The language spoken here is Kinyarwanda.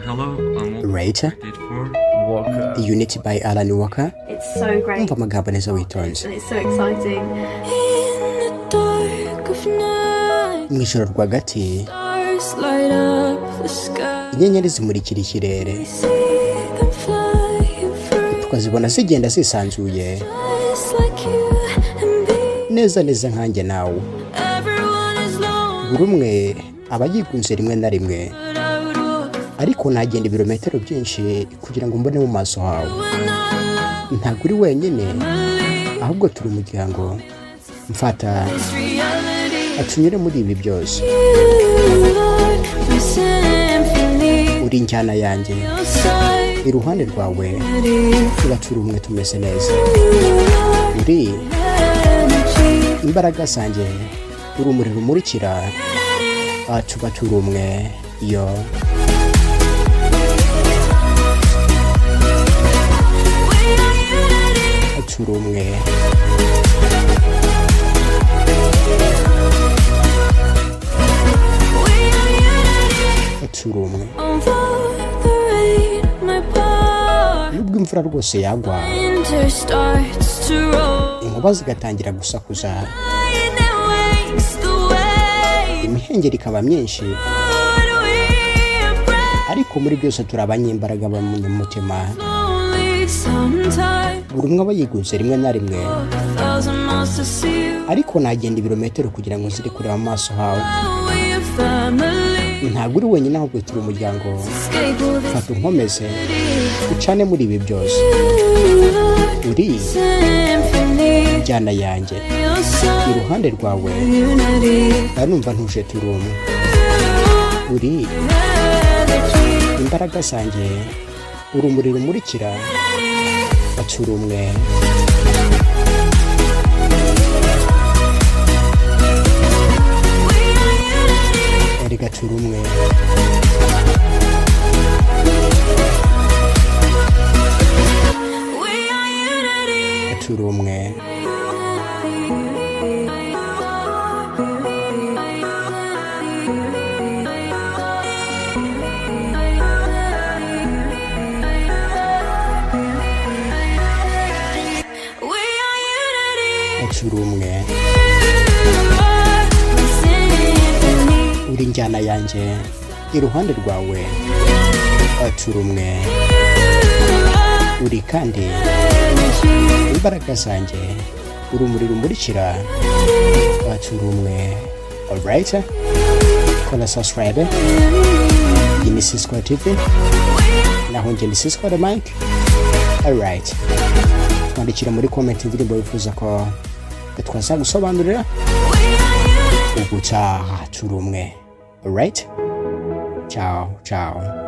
Hello, Right? Walker. Unity by Alan Walker. It's so great Umva amagambo neza witonze. and it's so exciting. Mu ijoro rwagati inyenyeri zimurikira ikirere tukazibona zigenda zisanzuye neza neza nkanjye nawe. Buri umwe aba yigunze rimwe na rimwe, ariko nagenda ibirometero byinshi kugira ngo mbone mu maso hawe. Ntabwo uri wenyine, ahubwo turi umuryango. Mfata atunyure muri ibi byose. Uri njyana yanjye, iruhande rwawe tuba turi umwe tumeze neza. Uri imbaraga zanjye, urumuri rumurikira tuba turi umwe. Yo turi umwe. Turi umwe. Nubwo imvura rwose yagwa, inkuba zigatangira gusakuza, imihengeri ikaba myinshi, ariko muri byose turi abanyembaraga b'umutima. Buri umwe aba yigunze rimwe na rimwe, ariko nagenda ibirometero kugira ngo ziri kureba amaso hawe. Ntabwo uri wenyine, ahubwo turi umuryango. Fata unkomeze ucane muri ibi byose. Uri njyana yanjye, iruhande rwawe numva ntuje turi umwe. Uri imbaraga zanjye, urumuri rumurikira turi umwe. Erega turi umwe. Turi umwe. Turi umwe. Uri njyana yanjye, iruhande rwawe turi umwe. Uri kandi imbaraga zanjye, urumuri rumurikira turi umwe. Alright, kora subscribe. Iyi ni Sisqua TV, naho njye ni Sisqua the Mic. Alright, twandikira muri comment indirimbo wifuza ko twazagusobanurira ubutaha. Turi umwe. Alright, ciao ciao.